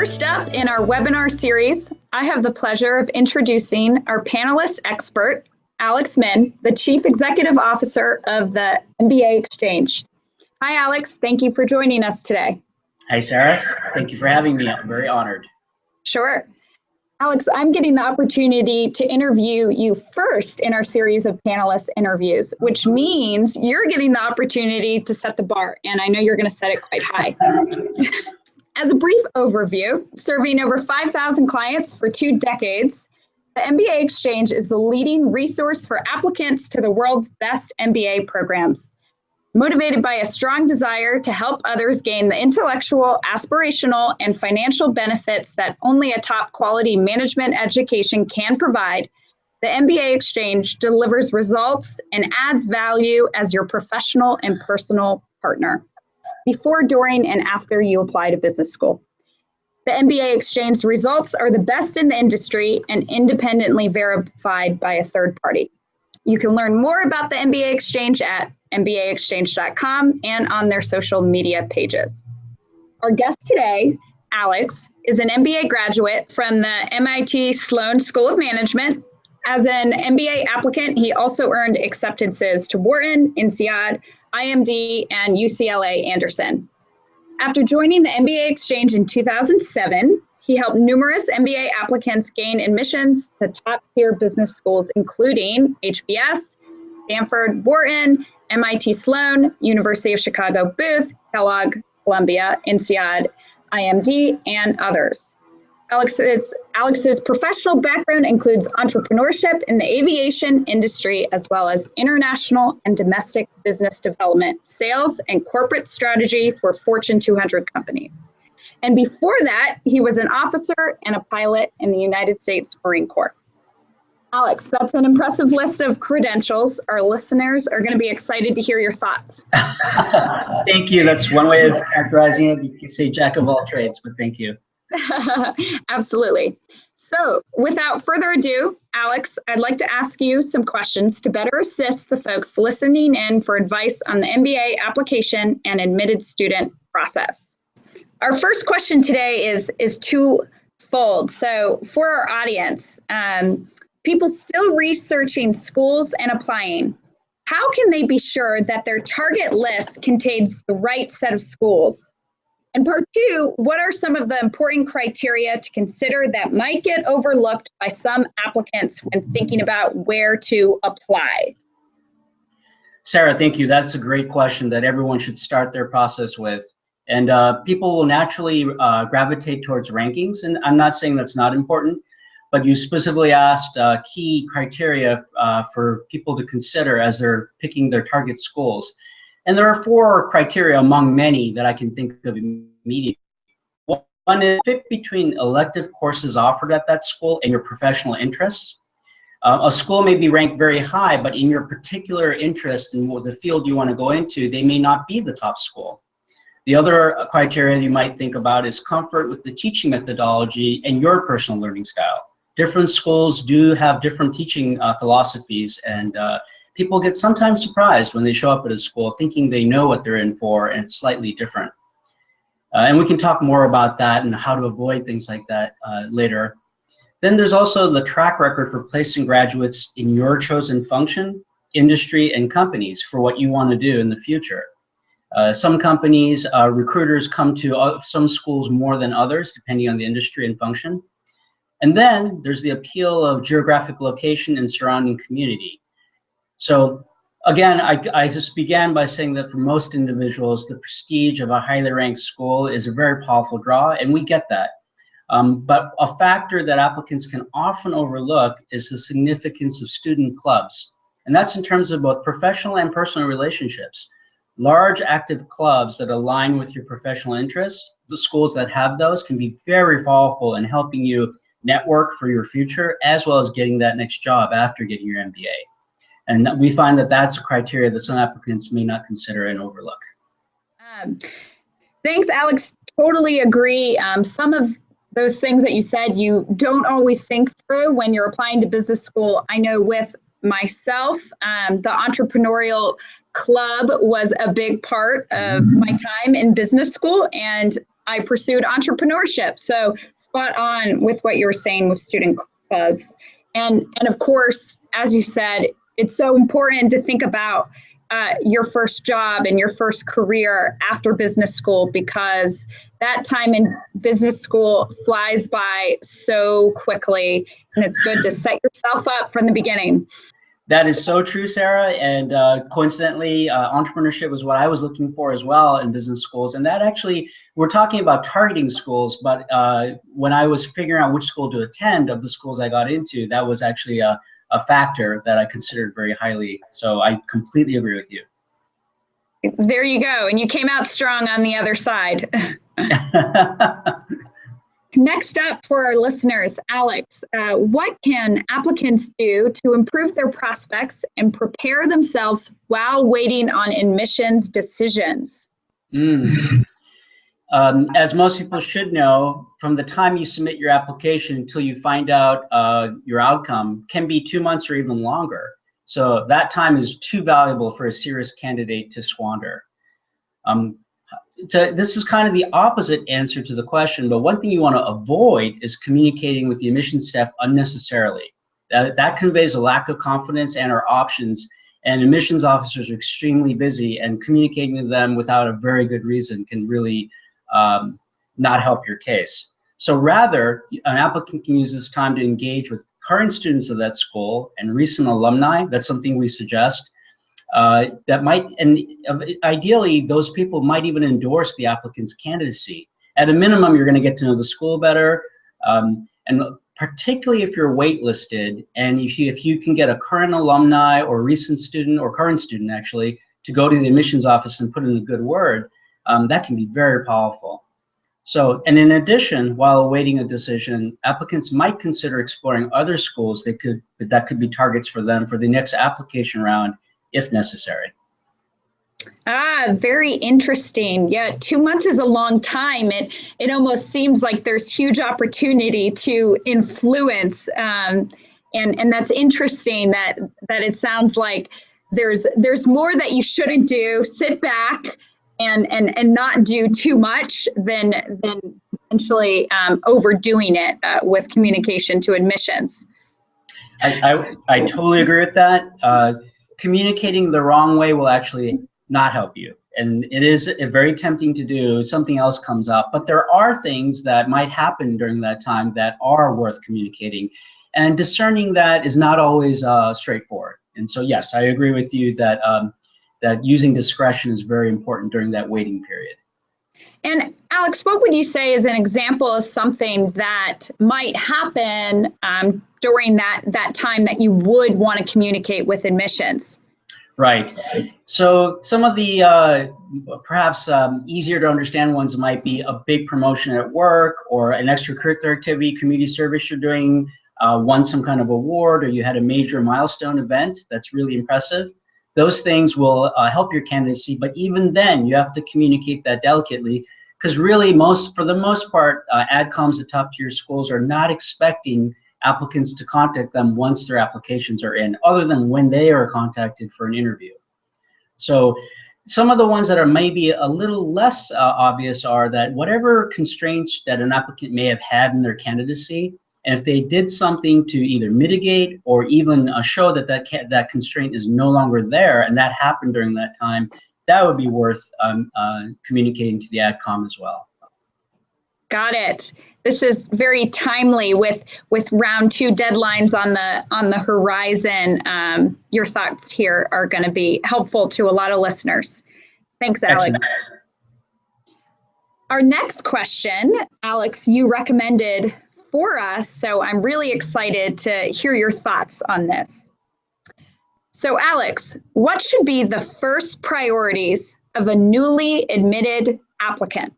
First up in our webinar series, I have the pleasure of introducing our panelist expert, Alex Min, the Chief Executive Officer of the MBA Exchange. Hi, Alex. Thank you for joining us today. Hi, Sarah. Thank you for having me. I'm very honored. Sure. Alex, I'm getting the opportunity to interview you first in our series of panelist interviews, which means you're getting the opportunity to set the bar, and I know you're going to set it quite high. As a brief overview, serving over 5,000 clients for 2 decades, the MBA Exchange is the leading resource for applicants to the world's best MBA programs. Motivated by a strong desire to help others gain the intellectual, aspirational, and financial benefits that only a top quality management education can provide, the MBA Exchange delivers results and adds value as your professional and personal partner before, during, and after you apply to business school. The MBA Exchange results are the best in the industry and independently verified by a third party. You can learn more about the MBA Exchange at mbaexchange.com and on their social media pages. Our guest today, Alex, is an MBA graduate from the MIT Sloan School of Management. As an MBA applicant, he also earned acceptances to Wharton, INSEAD, IMD, and UCLA Anderson. After joining the MBA Exchange in 2007, he helped numerous MBA applicants gain admissions to top-tier business schools, including HBS, Stanford, Wharton, MIT Sloan, University of Chicago Booth, Kellogg, Columbia, INSEAD, IMD, and others. Alex's professional background includes entrepreneurship in the aviation industry, as well as international and domestic business development, sales, and corporate strategy for Fortune 200 companies. And before that, he was an officer and a pilot in the United States Marine Corps. Alex, that's an impressive list of credentials. Our listeners are going to be excited to hear your thoughts. Thank you. That's one way of characterizing it. You could say jack of all trades, but thank you. Absolutely. So without further ado, Alex, I'd like to ask you some questions to better assist the folks listening in for advice on the MBA application and admitted student process. Our first question today is twofold. So for our audience, people still researching schools and applying, how can they be sure that their target list contains the right set of schools? And part 2, what are some of the important criteria to consider that might get overlooked by some applicants when thinking about where to apply? Sarah, thank you. That's a great question that everyone should start their process with. And people will naturally gravitate towards rankings. And I'm not saying that's not important, but you specifically asked key criteria for people to consider as they're picking their target schools. And there are 4 criteria among many that I can think of immediately. One is fit between elective courses offered at that school and your professional interests. A school may be ranked very high, but in your particular interest in the field you want to go into, they may not be the top school. The other criteria you might think about is comfort with the teaching methodology and your personal learning style. Different schools do have different teaching philosophies, and people get sometimes surprised when they show up at a school thinking they know what they're in for, and it's slightly different. And we can talk more about that and how to avoid things like that later. Then there's also the track record for placing graduates in your chosen function, industry, and companies for what you want to do in the future. Some companies, recruiters come to some schools more than others, depending on the industry and function. And then there's the appeal of geographic location and surrounding community. So again, I just began by saying that for most individuals, the prestige of a highly ranked school is a very powerful draw, and we get that. But a factor that applicants can often overlook is the significance of student clubs. And that's in terms of both professional and personal relationships. Large active clubs that align with your professional interests, the schools that have those can be very powerful in helping you network for your future, as well as getting that next job after getting your MBA. And we find that that's a criteria that some applicants may not consider and overlook. Thanks, Alex. Totally agree. Some of those things that you said, you don't always think through when you're applying to business school. I know with myself, the entrepreneurial club was a big part of my time in business school. And I pursued entrepreneurship. So spot on with what you were saying with student clubs. And of course, as you said, it's so important to think about your first job and your first career after business school, because that time in business school flies by so quickly, and it's good to set yourself up from the beginning. That is so true, Sarah. And coincidentally, entrepreneurship was what I was looking for as well in business schools. And that actually, we're talking about targeting schools, but when I was figuring out which school to attend of the schools I got into, that was actually a factor that I considered very highly. So I completely agree with you. There you go. And you came out strong on the other side. Next up for our listeners, Alex, what can applicants do to improve their prospects and prepare themselves while waiting on admissions decisions? As most people should know, from the time you submit your application until you find out your outcome can be 2 months or even longer. So that time is too valuable for a serious candidate to squander. This is kind of the opposite answer to the question, but one thing you want to avoid is communicating with the admissions staff unnecessarily. That conveys a lack of confidence in our options, and admissions officers are extremely busy, and communicating to them without a very good reason can really not help your case. So rather, an applicant can use this time to engage with current students of that school and recent alumni. That's something we suggest. That might, and ideally, those people might even endorse the applicant's candidacy. At a minimum, you're going to get to know the school better, and particularly if you're waitlisted, and if you can get a current alumni or recent student or current student actually to go to the admissions office and put in a good word, that can be very powerful. So, and in addition, while awaiting a decision, applicants might consider exploring other schools that could be targets for them for the next application round, if necessary. Very interesting. Yeah, 2 months is a long time. It almost seems like there's huge opportunity to influence, and that's interesting that it sounds like there's more that you shouldn't do. Sit back and not do too much than potentially overdoing it with communication to admissions. I totally agree with that. Communicating the wrong way will actually not help you. And it is very tempting to do. Something else comes up, but there are things that might happen during that time that are worth communicating. And discerning that is not always straightforward. And so, yes, I agree with you that, that using discretion is very important during that waiting period. And Alex, what would you say is an example of something that might happen during that time that you would want to communicate with admissions? Right. So some of the perhaps easier to understand ones might be a big promotion at work, or an extracurricular activity, community service you're doing, won some kind of award, or you had a major milestone event that's really impressive. Those things will help your candidacy, but even then you have to communicate that delicately, because really for the most part, AdComs at top tier schools are not expecting applicants to contact them once their applications are in, other than when they are contacted for an interview. So some of the ones that are maybe a little less obvious are that whatever constraints that an applicant may have had in their candidacy, and if they did something to either mitigate or even show that that constraint is no longer there, and that happened during that time, that would be worth communicating to the AdCom as well. Got it. This is very timely with round 2 deadlines on the horizon. Your thoughts here are going to be helpful to a lot of listeners. Thanks, Alex. Excellent. Our next question, Alex, you recommended for us, so I'm really excited to hear your thoughts on this. So, Alex, what should be the first priorities of a newly admitted applicant?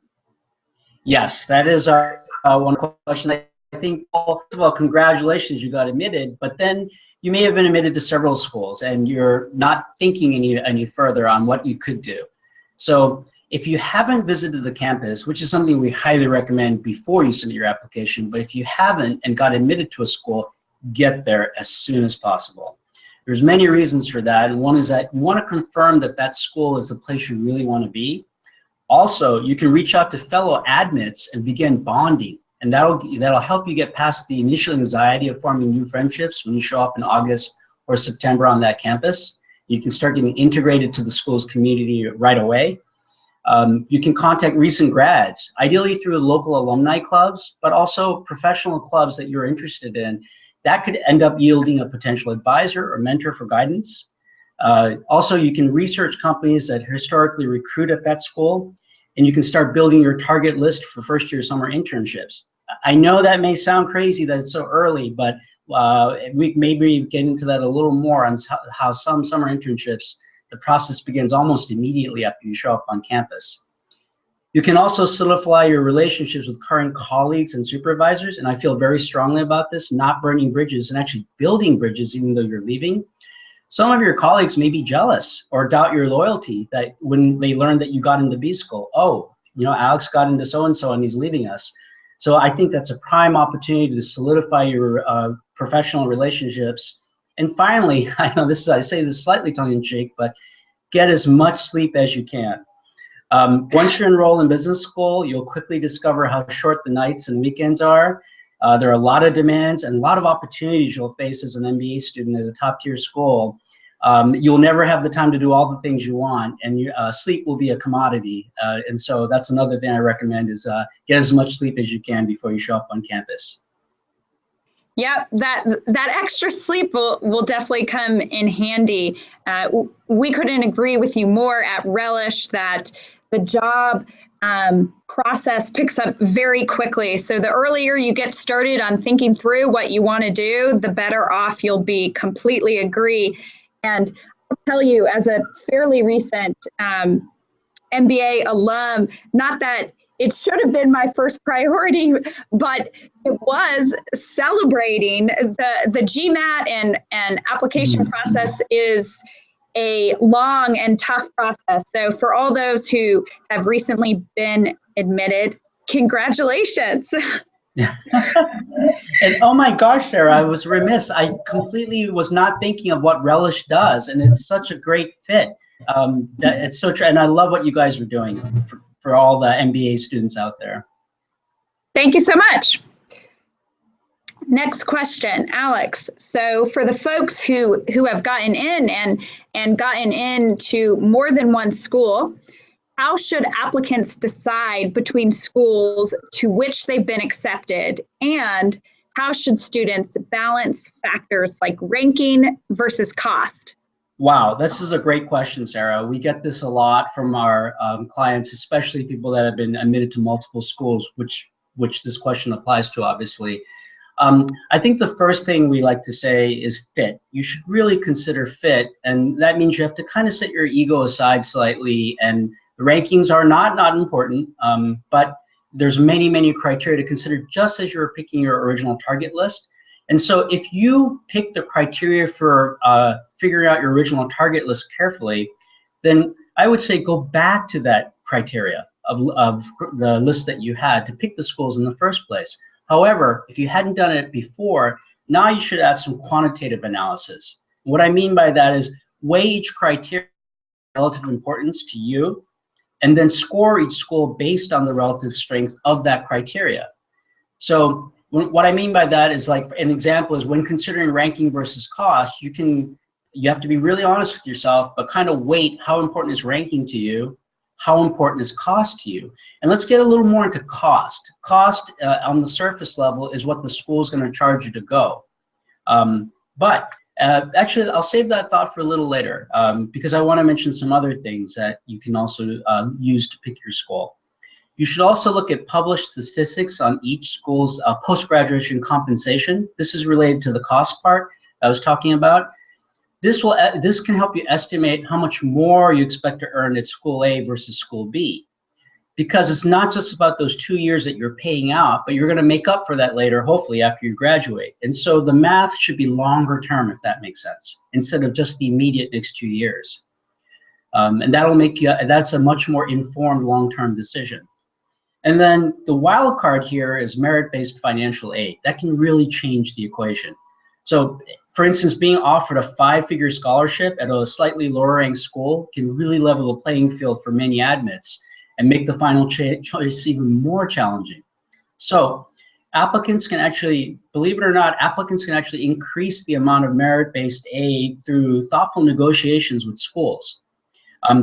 Yes, that is our one question. I think, well, first of all, congratulations, you got admitted, but then you may have been admitted to several schools and you're not thinking any further on what you could do. So if you haven't visited the campus, which is something we highly recommend before you submit your application, but if you haven't and got admitted to a school, get there as soon as possible. There's many reasons for that, and one is that you want to confirm that that school is the place you really want to be. Also, you can reach out to fellow admits and begin bonding, and that'll help you get past the initial anxiety of forming new friendships when you show up in August or September on that campus. You can start getting integrated to the school's community right away. You can contact recent grads, ideally through local alumni clubs, but also professional clubs that you're interested in. That could end up yielding a potential advisor or mentor for guidance. Also, you can research companies that historically recruit at that school, and you can start building your target list for first-year summer internships. I know that may sound crazy that it's so early, but we maybe get into that a little more on how some summer internships, the process begins almost immediately after you show up on campus. You can also solidify your relationships with current colleagues and supervisors, and I feel very strongly about this, not burning bridges and actually building bridges even though you're leaving. Some of your colleagues may be jealous or doubt your loyalty that when they learn that you got into B school. Oh, you know, Alex got into so-and-so and he's leaving us. So I think that's a prime opportunity to solidify your professional relationships. And finally, I know this is, I say this slightly tongue-in-cheek, but get as much sleep as you can. Once you're enrolled in business school, you'll quickly discover how short the nights and weekends are. There are a lot of demands and a lot of opportunities you'll face as an MBA student at a top-tier school. You'll never have the time to do all the things you want, and sleep will be a commodity. And so that's another thing I recommend is get as much sleep as you can before you show up on campus. Yeah, that extra sleep will definitely come in handy. We couldn't agree with you more at Relish that the job process picks up very quickly. So the earlier you get started on thinking through what you want to do, the better off you'll be. Completely agree. And I'll tell you, as a fairly recent MBA alum, not that it should have been my first priority, but it was celebrating the GMAT and application process is a long and tough process. So for all those who have recently been admitted, congratulations. Yeah. And oh my gosh, Sarah, I was remiss. I completely was not thinking of what Relish does, and it's such a great fit. That it's so true, and I love what you guys are doing for all the MBA students out there. Thank you so much. Next question, Alex. So for the folks who have gotten in and gotten into more than one school, how should applicants decide between schools to which they've been accepted, and how should students balance factors like ranking versus cost? Wow, this is a great question, Sarah. We get this a lot from our clients, especially people that have been admitted to multiple schools, which this question applies to, obviously. I think the first thing we like to say is fit. You should really consider fit, and that means you have to kind of set your ego aside slightly, and the rankings are not important, but there's many criteria to consider just as you're picking your original target list. And so if you pick the criteria for figuring out your original target list carefully, then I would say go back to that criteria of the list that you had to pick the schools in the first place. However, if you hadn't done it before, now you should add some quantitative analysis. What I mean by that is weigh each criteria relative importance to you, and then score each school based on the relative strength of that criteria. So what I mean by that is, like, an example is when considering ranking versus cost, you have to be really honest with yourself, but kind of weight how important is ranking to you, how important is cost to you. And let's get a little more into cost. Cost on the surface level is what the school is going to charge you to go. Actually, I'll save that thought for a little later because I want to mention some other things that you can also use to pick your school. You should also look at published statistics on each school's post-graduation compensation. This is related to the cost part I was talking about. This can help you estimate how much more you expect to earn at school A versus school B. Because it's not just about those 2 years that you're paying out, but you're going to make up for that later, hopefully, after you graduate. And so the math should be longer term, if that makes sense, instead of just the immediate next 2 years. And that'll make you, that's a much more informed long-term decision. And then the wild card here is merit-based financial aid. That can really change the equation. So, for instance, being offered a 5-figure scholarship at a slightly lower-ranked school can really level the playing field for many admits. and make the final choice even more challenging. So applicants can actually, believe it or not, applicants can actually increase the amount of merit-based aid through thoughtful negotiations with schools.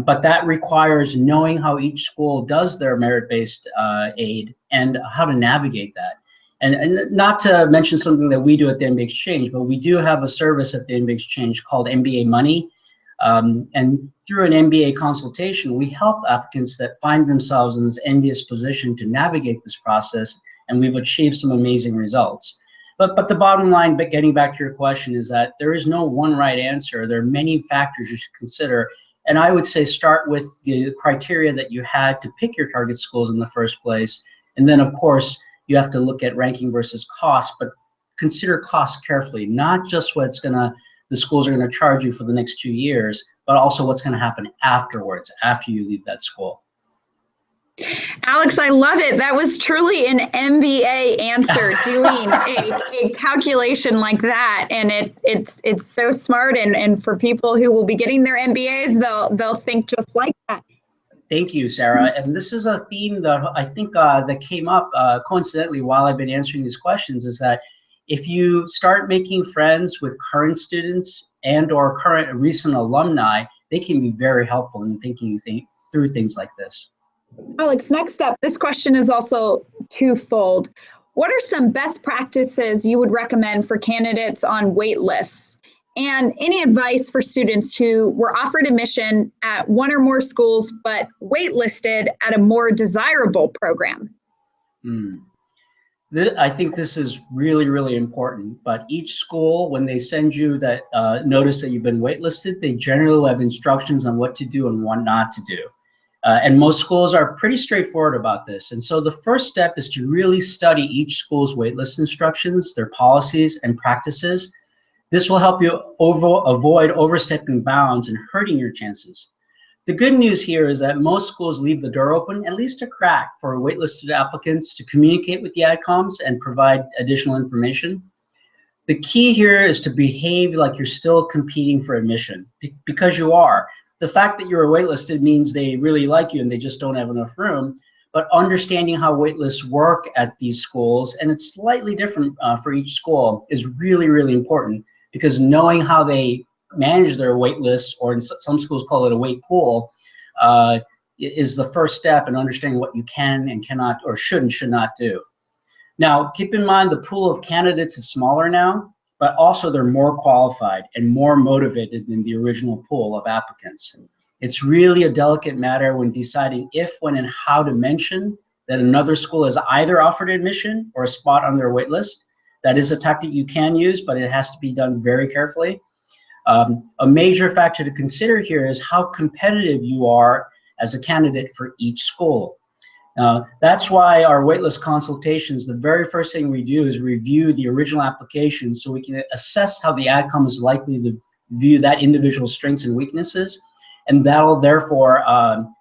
But that requires knowing how each school does their merit-based aid and how to navigate that. And not to mention something that we do at the MBA Exchange, but we do have a service at the MBA Exchange called MBA Money. And through an MBA consultation, we help applicants that find themselves in this envious position to navigate this process, and we've achieved some amazing results. But the bottom line, but getting back to your question, is that there is no one right answer. There are many factors you should consider. And I would say start with the criteria that you had to pick your target schools in the first place. And then, of course, you have to look at ranking versus cost, but consider cost carefully, not just what's the schools are gonna charge you for the next 2 years, but also what's gonna happen afterwards, after you leave that school. Alex, I love it. That was truly an MBA answer, doing a calculation like that. And it's so smart. And for people who will be getting their MBAs, they'll think just like that. Thank you, Sarah. And this is a theme that I think that came up coincidentally while I've been answering these questions, is that if you start making friends with current students and or current recent alumni, they can be very helpful in thinking through things like this. Alex, next up, this question is also twofold. What are some best practices you would recommend for candidates on wait lists? And any advice for students who were offered admission at one or more schools but waitlisted at a more desirable program? I think this is really, really important. But each school, when they send you that notice that you've been waitlisted, they generally have instructions on what to do and what not to do. And most schools are pretty straightforward about this. And so the first step is to really study each school's waitlist instructions, their policies and practices. This will help you avoid overstepping bounds and hurting your chances. The good news here is that most schools leave the door open, at least a crack, for waitlisted applicants to communicate with the AdComs and provide additional information. The key here is to behave like you're still competing for admission, because you are. The fact that you're waitlisted means they really like you and they just don't have enough room. But understanding how waitlists work at these schools, and it's slightly different for each school, is really, really important, because knowing how they manage their wait lists, or in some schools call it a wait pool, is the first step in understanding what you can and cannot, or should and should not do. Now, keep in mind the pool of candidates is smaller now, but also they're more qualified and more motivated than the original pool of applicants. It's really a delicate matter when deciding if, when, and how to mention that another school has either offered admission or a spot on their wait list. That is a tactic you can use, but it has to be done very carefully. A major factor to consider here is how competitive you are as a candidate for each school. That's why our waitlist consultations, the very first thing we do is review the original application so we can assess how the AdCom is likely to view that individual strengths and weaknesses, and that'll therefore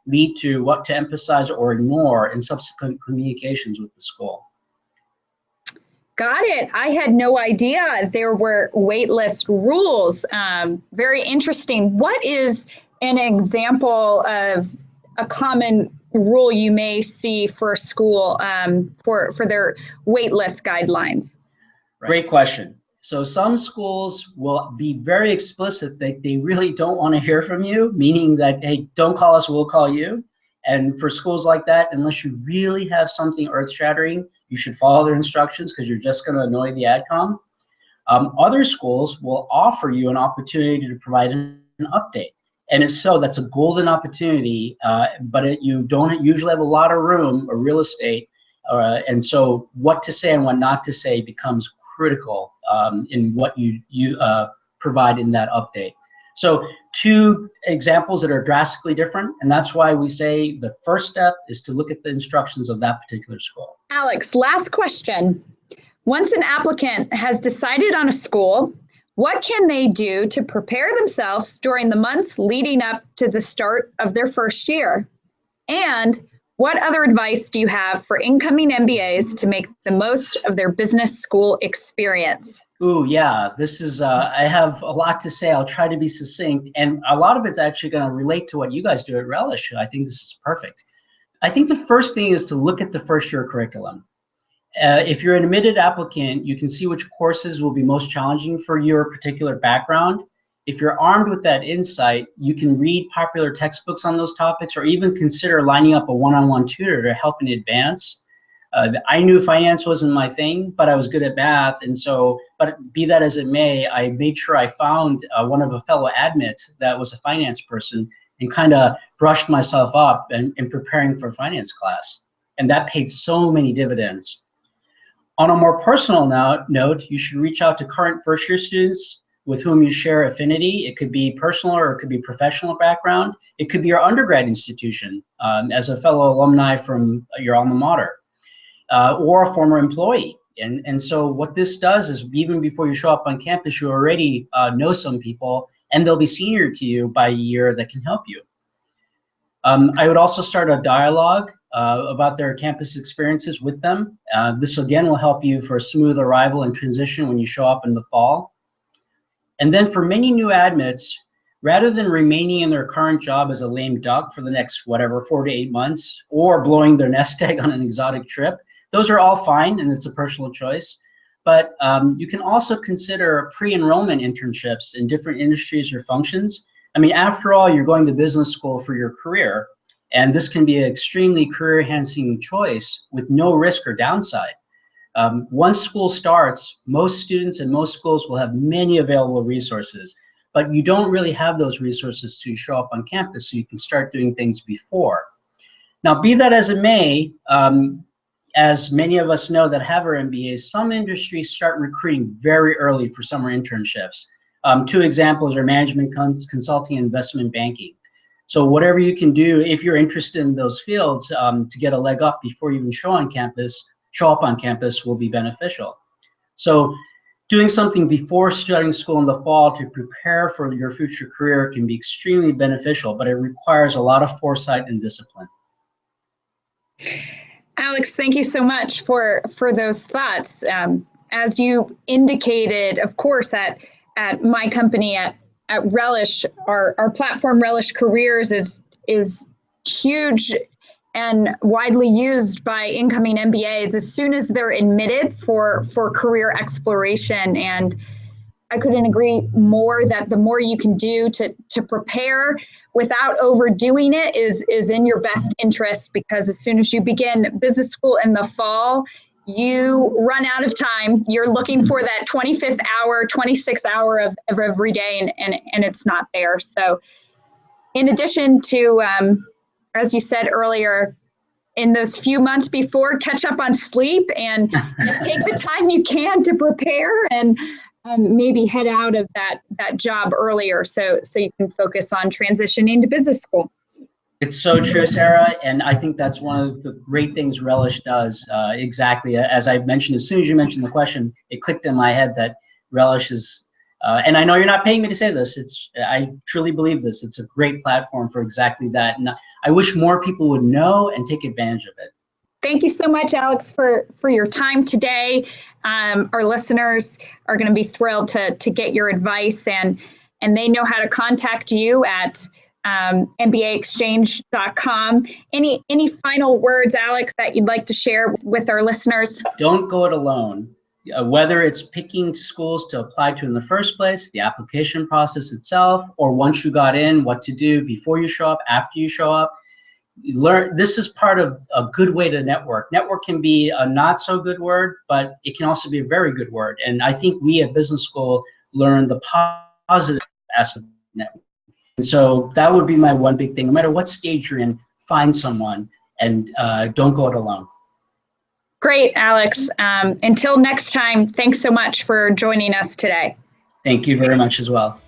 lead to what to emphasize or ignore in subsequent communications with the school. Got it. I had no idea there were waitlist rules. Very interesting. What is an example of a common rule you may see for a school for their waitlist guidelines? Great question. So some schools will be very explicit that they really don't want to hear from you, meaning that, hey, don't call us, we'll call you. And for schools like that, unless you really have something earth-shattering, you should follow their instructions, because you're just going to annoy the AdCom. Other schools will offer you an opportunity to provide an update. And if so, that's a golden opportunity, but you don't usually have a lot of room or real estate. And so what to say and what not to say becomes critical in what you provide in that update. So two examples that are drastically different, and that's why we say the first step is to look at the instructions of that particular school. Alex, last question. Once an applicant has decided on a school, what can they do to prepare themselves during the months leading up to the start of their first year? And what other advice do you have for incoming MBAs to make the most of their business school experience? Ooh, yeah, this is, I have a lot to say. I'll try to be succinct. And a lot of it's actually going to relate to what you guys do at Relish. I think this is perfect. I think the first thing is to look at the first year curriculum. If you're an admitted applicant, you can see which courses will be most challenging for your particular background. If you're armed with that insight, you can read popular textbooks on those topics, or even consider lining up a one-on-one tutor to help in advance. I knew finance wasn't my thing, but I was good at math, and so, but be that as it may, I made sure I found one of a fellow admits that was a finance person and kind of brushed myself up in preparing for finance class. And that paid so many dividends. On a more personal note, you should reach out to current first-year students with whom you share affinity. It could be personal or it could be professional background. It could be your undergrad institution as a fellow alumni from your alma mater or a former employee. And so what this does is even before you show up on campus, you already know some people, and they'll be senior to you by a year that can help you. I would also start a dialogue about their campus experiences with them. This again will help you for a smooth arrival and transition when you show up in the fall. And then for many new admits, rather than remaining in their current job as a lame duck for the next, whatever, 4 to 8 months, or blowing their nest egg on an exotic trip, those are all fine and it's a personal choice. But you can also consider pre-enrollment internships in different industries or functions. I mean, after all, you're going to business school for your career, and this can be an extremely career-enhancing choice with no risk or downside. Once school starts, most students and most schools will have many available resources, but you don't really have those resources to show up on campus, so you can start doing things before. Now, be that as it may, as many of us know that have our MBAs, some industries start recruiting very early for summer internships. 2 examples are management consulting and investment banking. So whatever you can do, if you're interested in those fields, to get a leg up before you even show up on campus will be beneficial. So doing something before starting school in the fall to prepare for your future career can be extremely beneficial, but it requires a lot of foresight and discipline. Alex, thank you so much for those thoughts. As you indicated, of course, at my company at Relish, our platform RelishCareers is huge and widely used by incoming MBAs as soon as they're admitted for career exploration. And I couldn't agree more that the more you can do to prepare without overdoing it is in your best interest, because as soon as you begin business school in the fall, you run out of time. You're looking for that 25th hour, 26th hour of every day, and it's not there. So in addition to, as you said earlier, in those few months before, catch up on sleep and take the time you can to prepare and maybe head out of that job earlier so you can focus on transitioning to business school. It's so true, Sarah, and I think that's one of the great things Relish does. Exactly, as I mentioned, as soon as you mentioned the question, it clicked in my head that Relish is, and I know you're not paying me to say this, I truly believe this, it's a great platform for exactly that, and I wish more people would know and take advantage of it. Thank you so much, Alex, for your time today. Our listeners are going to be thrilled to get your advice, and they know how to contact you at MBAexchange.com. Any final words, Alex, that you'd like to share with our listeners? Don't go it alone. Whether it's picking schools to apply to in the first place, the application process itself, or once you got in, what to do before you show up, after you show up. Learn. This is part of a good way to network. Network can be a not so good word, but it can also be a very good word. And I think we at business school learn the positive aspect of network. And so that would be my one big thing. No matter what stage you're in, find someone and don't go it alone. Great, Alex. Until next time, thanks so much for joining us today. Thank you very much as well.